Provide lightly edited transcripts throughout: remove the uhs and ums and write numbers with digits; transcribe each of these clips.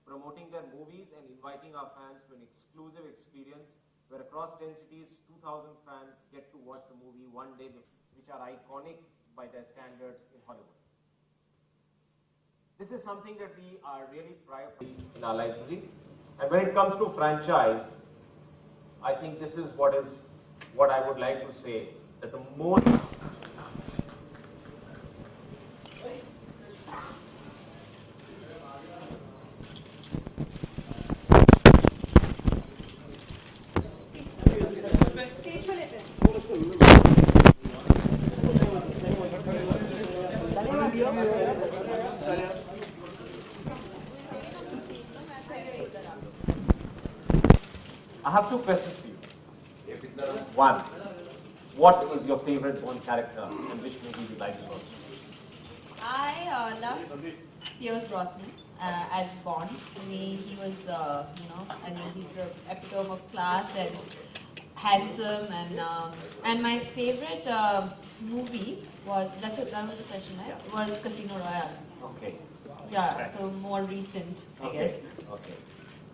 promoting their movies and inviting our fans to an exclusive experience where across 10 cities, 2,000 fans get to watch the movie one day, which are iconic by their standards in Hollywood. This is something that we are really proud of in our library. And when it comes to franchise, I think this is what I would like to say, that the more I have two questions for you. One, what is your favorite Bond character and which movie you like the most? I love Pierce Brosnan as Bond. To me, he was, I mean, he's the epitome of class and handsome. And my favorite movie was, that was the question, right? Was Casino Royale. Okay. Yeah, so more recent, I guess. Okay.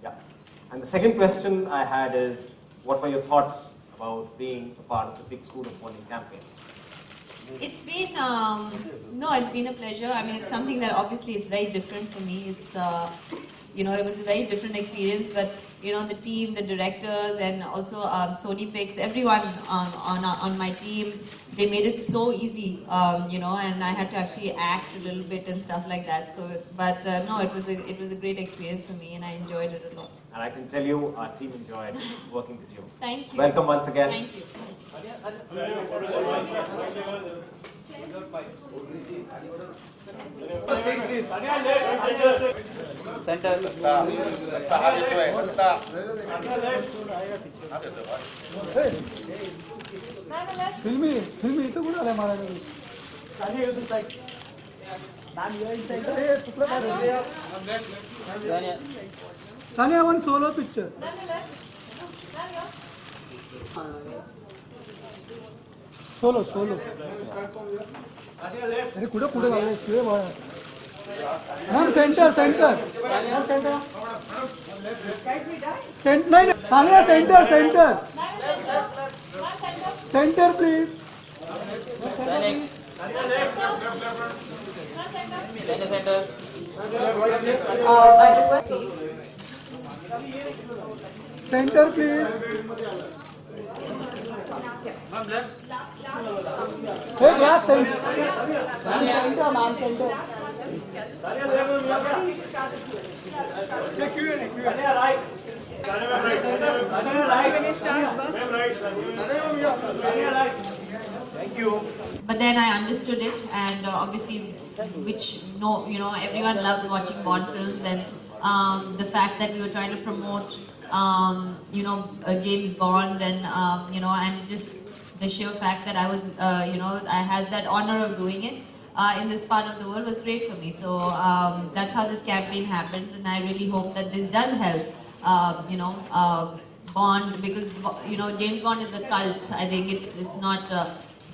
Yeah. And the second question I had is, what were your thoughts about being a part of the Big School of Bonding campaign? It's been, it's been a pleasure. I mean, it's something that obviously it's very different for me. It's, it was a very different experience, but, the team, the directors, and also Sony Pix, everyone on my team, they made it so easy, and I had to actually act a little bit and stuff like that. So, but no, it was a great experience for me, and I enjoyed it a lot. And I can tell you, our team enjoyed working with you. Thank you. Welcome once again. Thank you. Center. Filmi itu guna ada mana ni? Tadi itu side. Tadi itu side. Tukar ada. Tanya one solo picture. Solo. अरे कुठं झालं शिवे बघा ma'am centre नाही सांगा centre please centre please Hey, glass center. Center, ma'am, center. Thank you. But then I understood it, and obviously, everyone loves watching Bond films, and the fact that we were trying to promote, James Bond, and and just the sheer fact that I was, I had that honor of doing it in this part of the world was great for me. So that's how this campaign happened, and I really hope that this does help, Bond, because James Bond is a cult. I think it's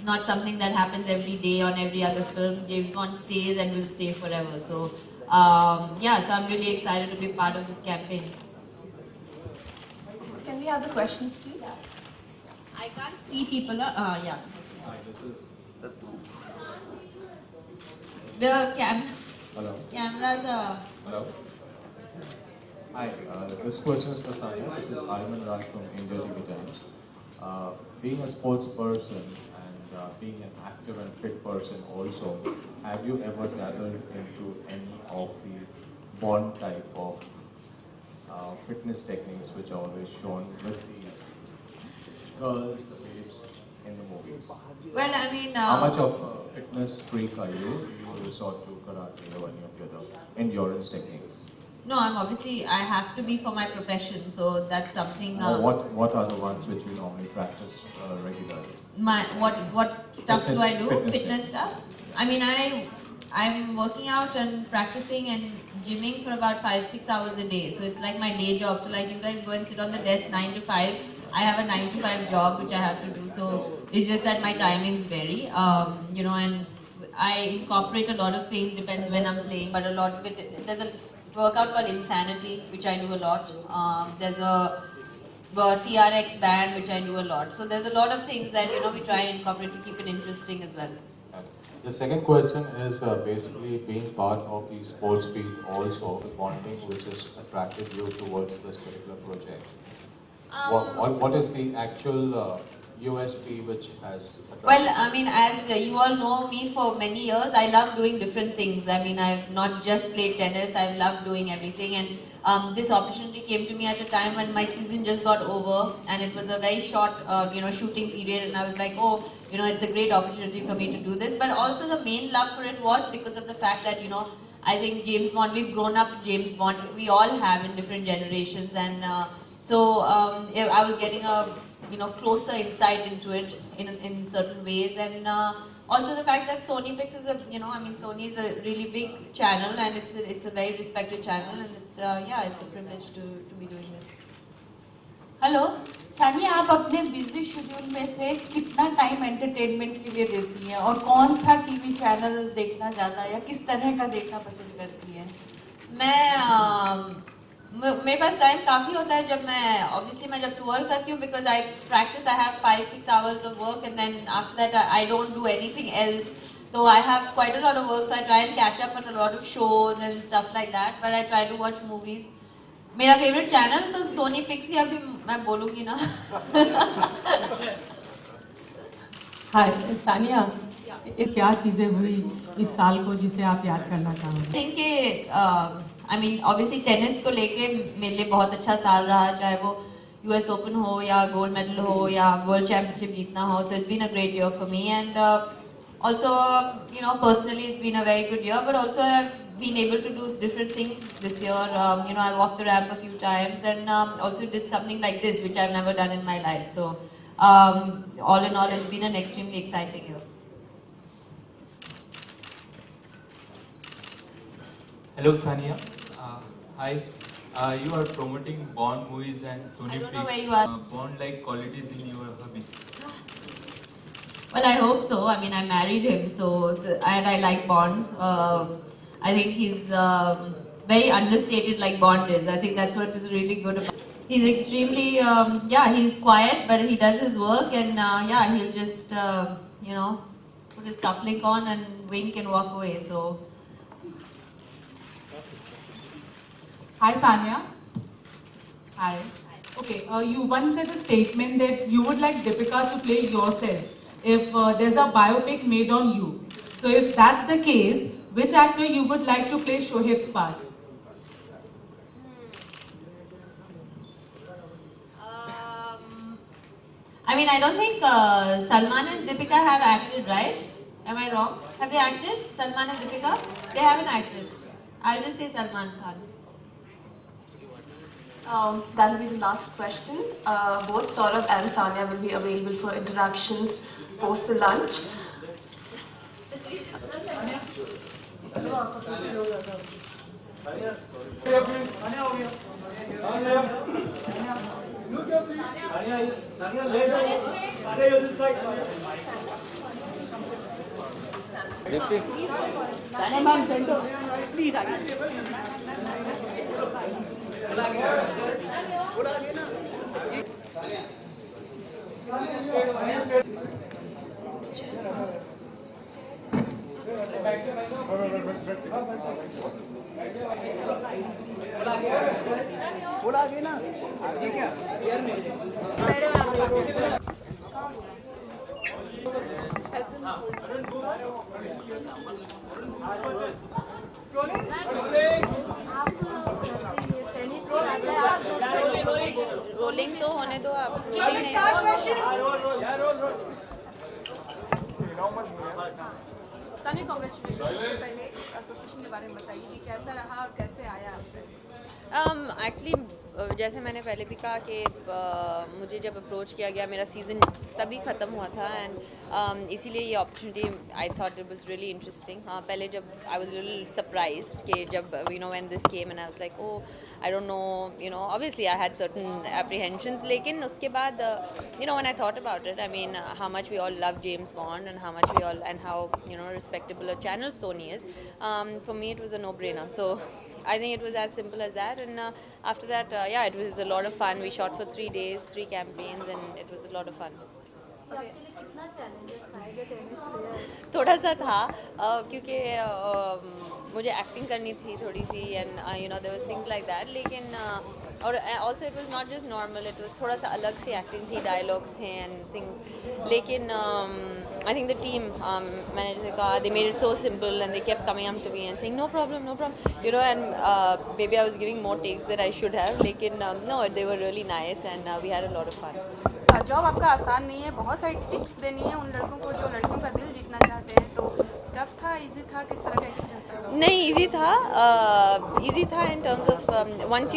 not something that happens every day on every other film. James Bond stays and will stay forever. So so I'm really excited to be part of this campaign. Can we have the questions, please? I can't see people. Yeah. Hi, this is The Hello. cameras are. Hello. Hi, this question is for Sanya. This is Arman Raj from India TV Times. Being a sports person and being an active and fit person also, have you ever gathered into any of the Bond type of fitness techniques which are always shown with the girls, the babes in the movies? Well, I mean, How much of a fitness freak are you? Do you resort to karate or any of the other endurance techniques? no, I have to be for my profession, so that's something. What are the ones which you normally practice regularly? What stuff do I do? Fitness Stuff. I mean, I'm working out and practicing and gymming for about 5-6 hours a day. So it's like my day job. So like you guys go and sit on the desk 9 to 5. I have a 9 to 5 job which I have to do. So it's just that my timings vary. And I incorporate a lot of things, depends when I'm playing, but a lot of it, workout called Insanity, which I do a lot. There's a TRX band, which I do a lot. So there's a lot of things that we try and incorporate to keep it interesting as well. The second question is basically being part of the sports field also, the bonding which has attracted you towards this particular project. What is the actual USP which has attracted Well, I mean, as you all know me for many years, I love doing different things. I mean, I've not just played tennis, I've loved doing everything. And this opportunity came to me at a time when my season just got over and it was a very short, shooting period. And I was like, oh, it's a great opportunity for me to do this. But also the main love for it was because of the fact that, I think James Bond, we've grown up with James Bond. We all have in different generations. And so I was getting a closer insight into it in certain ways, and also the fact that Sony Pix is Sony is a really big channel, and it's a very respected channel, and it's a privilege to be doing this. Hello Sania, आप अपने busy schedule में से कितना time entertainment के लिए देती हैं और कौन सा टीवी चैनल देखना ज़्यादा या किस तरह का देखना पसंद करती हैं? मेरे पास टाइम काफ़ी होता है जब मैं जब टूर करती हूँ, because I practice, I have 5-6 hours of work and then after that I don't do anything else. So I have quite a lot of work, so I try and catch up on a lot of shows and stuff like that, but I try to watch movies. मेरा favourite channel तो Soni pics ही अभी मैं बोलूँगी ना. हाय सानिया, क्या चीज़ें हुई इस साल को जिसे आप याद करना चाहोगे? I think obviously टेनिस को लेके मेरे लिए बहुत अच्छा साल रहा, चाहे वो US Open हो या गोल्ड मेडल हो या वर्ल्ड चैंपियनशिप जीतना हो. So it's been a great year for me, and also personally it's been a very good year, but also I've been able to do different things this year. I walked the ramp a few times and also did something like this, which I've never done in my life. So all in all, it's been an extremely exciting year. Hello Sania. Hi. You are promoting Bond movies and Sony I don't know Pix. where you are. Bond-like qualities in your hubby. Well, I hope so. I mean, I married him, so and I like Bond. I think he's very understated, like Bond is. I think that's what is really good about. He's extremely, he's quiet, but he does his work, and he'll just, put his cufflink on and wink and walk away. So. Hi Sania. Hi. Okay, you once said a statement that you would like Deepika to play yourself if there's a biopic made on you. So if that's the case, which actor you would like to play Shoaib's part? I don't think Salman and Deepika have acted, right? Am I wrong? Have they acted? Salman and Deepika? They haven't acted. I'll just say Salman Khan. That will be the last question. Both Saurabh and Sania will be available for interactions post the lunch. Sania ma'am, center. Please, थोड़ा आगे ना, आगे क्या air में rolling तो होने दो आप. सानिया, कांग्रेचुलेशन. पहले एसोसिएशन के बारे में बताइए कि कैसा रहा और कैसे आया आपका? एक्चुअली जैसे मैंने पहले भी कहा कि मुझे जब अप्रोच किया गया, मेरा सीज़न तभी ख़त्म हुआ था, एंड इसीलिए ये opportunity I thought it was really interesting. पहले जब आई वाज लिटिल सरप्राइज्ड कि जब when this came and I was like I don't know, obviously I had certain apprehensions, लेकिन उसके बाद when I thought about it, I mean how much we all love James Bond and how much we all and how respectable a channel Sony is, for me it was a no-brainer. So I think it was as simple as that. And after that, yeah, it was a lot of fun. We shot for 3 days, 3 campaigns, and it was a lot of fun. थोड़ा सा था क्योंकि मुझे acting करनी थी थोड़ी सी and you know there was things like that लेकिन और also it was not just normal it was थोड़ा सा अलग सी एक्टिंग थी डायलॉग्स थे एंड थिंग लेकिन आई थिंक द टीम मैंने जैसे कहा they made it so simple and they kept coming up to me and saying no problem you know and maybe I was giving more takes that I should have लेकिन no they were really nice and we had a lot of fun. Job आपका आसान नहीं है, बहुत सारी tips देनी है उन लड़कों को जो लड़कियों का दिल जीतना चाहते हैं, तो टफ था, इजी था, किस तरह का एक्सपीरियंस रहा? नहीं इजी था in terms of once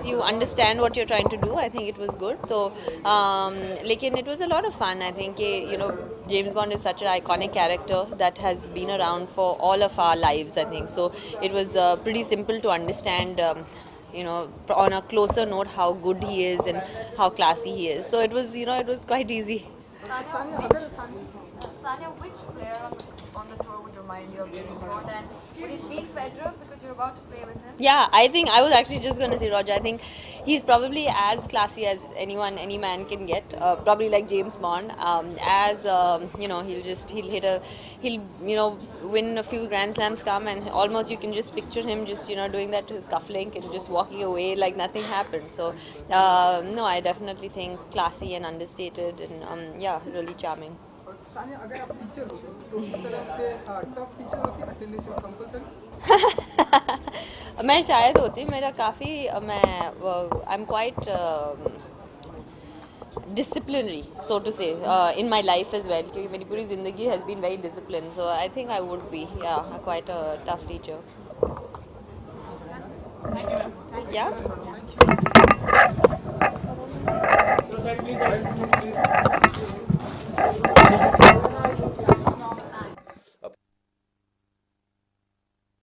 you understand what you're trying to do I think it was good तो लेकिन it was a lot of fun I think you know James Bond is such an iconic character that has been around for all of our lives I think so it was pretty simple to understand you know on a closer note how good he is and how classy he is so it was you know it was quite easy. Sanya, which player on the tour would remind you of James Bond, and would it be Federer because you're about to play with him? Yeah, I think I was actually just going to say Roger. I think he's probably as classy as any man can get. Probably like James Bond. You know, he'll you know win a few Grand Slams, come and almost you can just picture him just you know doing that to his cufflink and just walking away like nothing happened. So no, I definitely think classy and understated and yeah, really charming. Sania अगर आप teacher होते तो इस तरह से tough teacher होती attendance is compulsory मैं शायद होती मेरा काफ़ी मैं I am quite disciplinary so to say in my life as well क्योंकि मेरी पूरी ज़िंदगी has been very disciplined so I think I would be yeah quite a tough teacher. Thank you. Yeah.